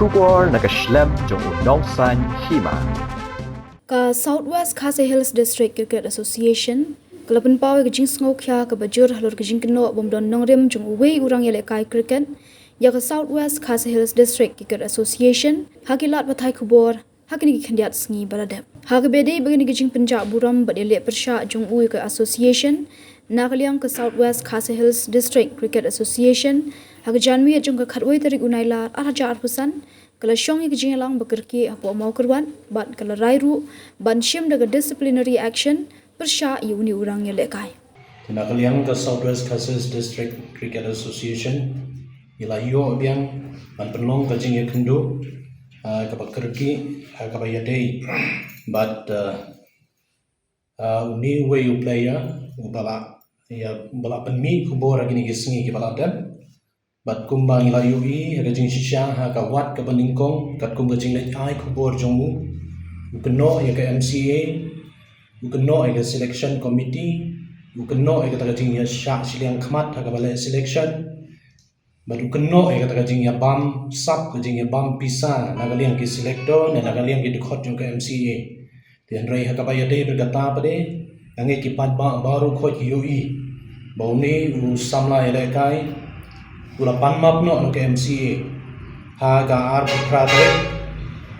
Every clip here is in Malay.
Kubor nakaslem jong unongsan hima. Ka Southwest Khasi Hills District Cricket Association kalaban pawe ka jing sngokhya ka bajur halor ka jing kno bomdon nongrim jong uwe urang yele kai cricket ya ka Southwest Khasi Hills District Cricket Association hakilat bathai khubor hakini ki khandiat sngi baladep hakbede bagini ki jing punjab buram badele persha jong uwe ka association nakaliang ka Southwest Khasi Hills District Cricket Association hagjanmi jong ka khatwai tarik unaila arhajar pusan kala syong ik jingalang bekerki apo mau kerwan ban kala rairu ban shim daga disciplinary action persha yuni urang ye lekai tinakaliang ka Southwest Khasi Hills District Cricket Association ilayo biang ban penlong ka jing yakendo ka bekerki ka bayadei but uni way you player ubala ya bala penmi kubor agini gisngi ki bala dan bat kumbang ilayu I rajing shisha ha ka wat ka baningkong kat kum rajing lai ai khubor jongmu ukno ya ka MCA ukno ya ka selection committee ukno ya ka rajing ya sha siliang khmat ha ka bale selection bat ukno ya ka rajing ya bam sub rajing ya bam pisa nagaliang ki selector na nagaliang ki dikhot jong ka MCA tian rai ha ka ba ya dei bergata pade ange ki pat ba baru khot UI bauni u samla ya kai Ula panmap no ke MCA ha ka ar pratre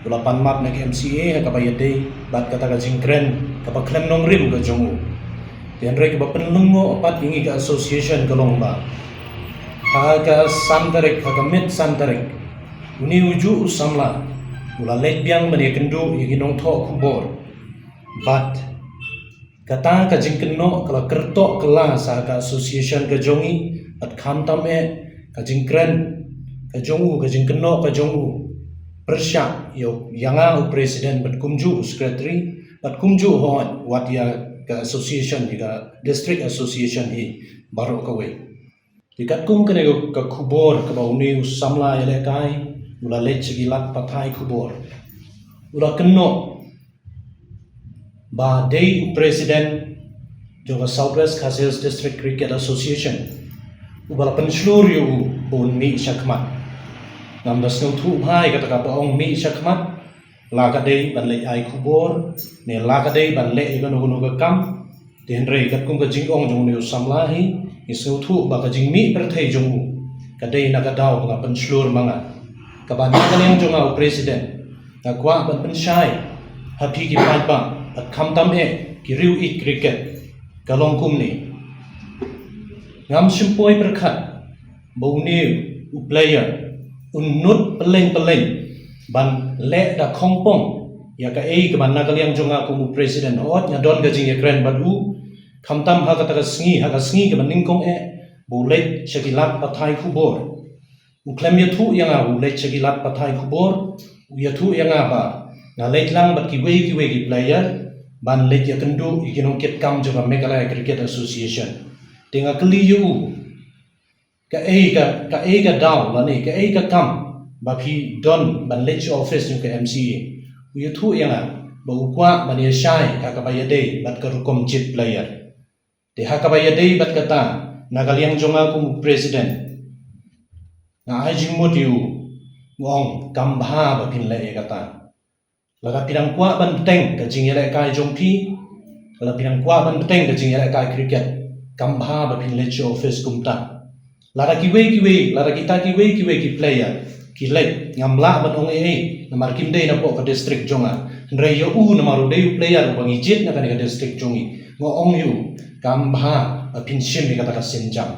ula panmap ke MCA ha ka bayade bat kata ka jingkren ka paklem nong rim ka jongu tian rei ka penlungo pat ingi ka association ka longba ha ka santarek ha ka mit santarek uni uju usamla ula let biang mani kendu yigi nong tho khubor bat kata ka jingken no kala kerto kala sa ka association ka jongi at khamtam kajingkren kajongu kajingkeno kajongu persya yo yanga u president bat kumju secretary bat kumju hon wat ya ka association ka district association hi baro ka we dikat kum kene ka khubor ka bauni samla yele kai ula lechgi lat pathai khubor ula kenno ba dei u president jo ka Southwest Khasi Hills District Cricket Association ubala penslur yu bon mi syakmat ngam das ngau thu bhai kata ka paong mi syakmat la ka dei ban le ai khubor ne la ka dei ban le ga no ka kam ten rei kat kum ka jingong jong ne samla hi isu thu ba ka jing mi per thei jong ka dei na ka daw ka penslur manga ka ban ka leng jong au president ka kwa ban penshai happy ki pat ba at kham tam he ki riu it cricket ka long kum ni ngam simpoi perkhat boni u player unnut peleng ban le da khongpong ya ka ei ka ban nakaliang jonga ku president hot nya don ga jing ekren badu khamtam ha ka ta sngi ha ka sngi ka baningkong bo le chakilat pathai khubor u klem ya thu yanga u le chakilat pathai khubor u ya thu yanga ba na le lang bat ki we player ban le ya kendu ikinong ket kam jonga Meghalaya Cricket Association tinga keliu ka ega daw la ni ka ega kam ba phi don ban lech office yung ka MCA u thu yanga ba ukwa mani shai ka ka bayade bat ka rukom chip player te ha ka bayade bat kata nagaliang jonga ku president na ajing motiu ngong kambha ba phin le kata laga pirang kwa ban teng ka jingere kai jongpi la pirang kwa ban teng ka jingere kai cricket kambha ba phin lech office kumta lara ki we lara kita ki we ki player ki le ngamla ban ong na markim dei na po ka district jonga ndre yo u na maru dei player bangi jit na ka district jongi ngo ong yu kambha ba phin sim ni kata ka senjam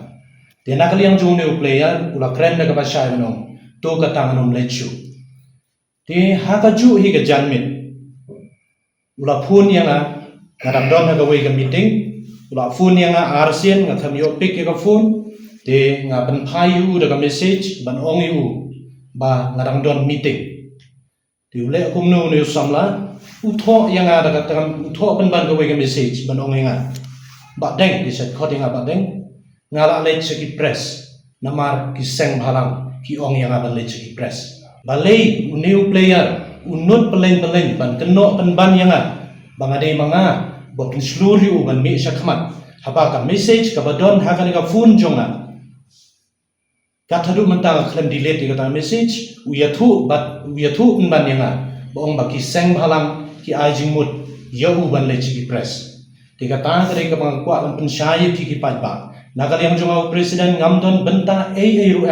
de na kaliang jong ne player ula kren na ka ba shai banong to ka tanganom lechu te ha ka ju hi ka janmit ula phun yanga ngadam don ha ka we ka meeting ula phone yang arsian nga tham yo pick ka phone te nga ban phayu da ka message ban ong yu ba ngadang don meeting ti ule kum no ne samla utho yang ada ka tam utho ban ka we ka message ban ong nga ba deng di set khot yang ba deng ngala le ki press namar ki seng bhalang ki ong yang ban le ki press ba le new player unut peleng ban keno ban yang bangade manga bokin sluri u ban mi syakmat haba ka message ka badon ha ka phone jonga Kathadu mentang klem delete kata message uyathu unban yanga bong baki seng bhalang ki ajing mut yahu ban le chi press dikata kare ka bang kwa lam pensyai ki pajba nagal yang jongau presiden ngamdon benta ru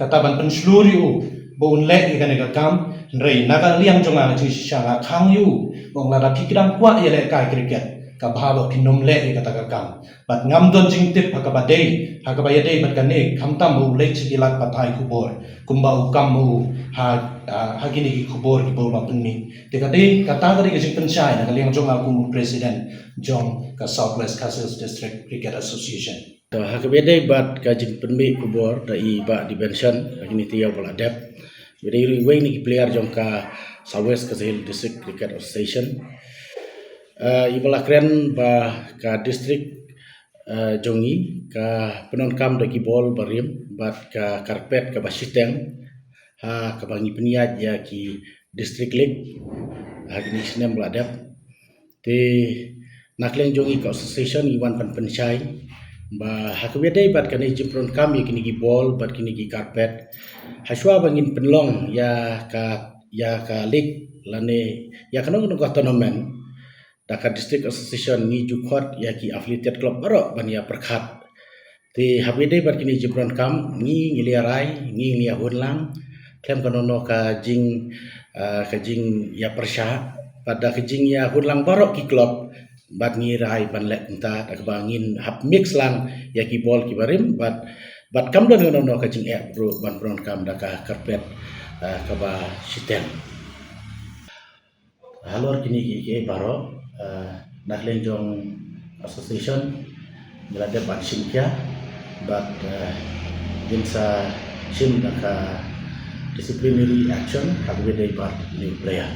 kata ban pensluri u bon le ikane ka kam rei nagal yang jonga chi shanga khang yu bong la pikram kwa yele ka cricket ka bhaba pinom le kata ka kam bat ngamdon jing tip hakabadei hakabaya bat kane khamtam mu le chi lat patai kubor kumba ukam mu hagini ki kubor ki bol mapni dekade kata kari jing penchai nagal yang jonga ku presiden jong ka Southwest Castles District Cricket Association hakabede bat kajing penmi kubor da i ba di pension ini tiya bola dep bede ri ni player jong ka Southwest Castles District Cricket Association i bola kren ba ka district jongi ka penon kam da ki bol barim bat ka karpet ka basiteng ka bangi peniat ya ki district league gini sinem bola dep te nakleng jongi ka association iwan pan penchai ba hakabede bat kane jimpron kami kini gi ball bat kini gi carpet haswa bangin penlong ya ka league lane ya kanong ka tournament daka district association ni jukot ya ki affiliated club baro ban ya perkhat ti habede bat kini jimpron kam ni ngiliarai ni ngia hunlang klem kanono ka jing ya persya pada kejing ya hunlang baro ki club bat ngirai ban lek entah tak bangin hap mix lang ya ki bol ki barim bat kam don no ka jing bro ban bron kam da ka karpet ka ba siten halor kini ki baro nak lenjong association melade ban simkia bat dinsa sim da ka disciplinary action habede bat ni player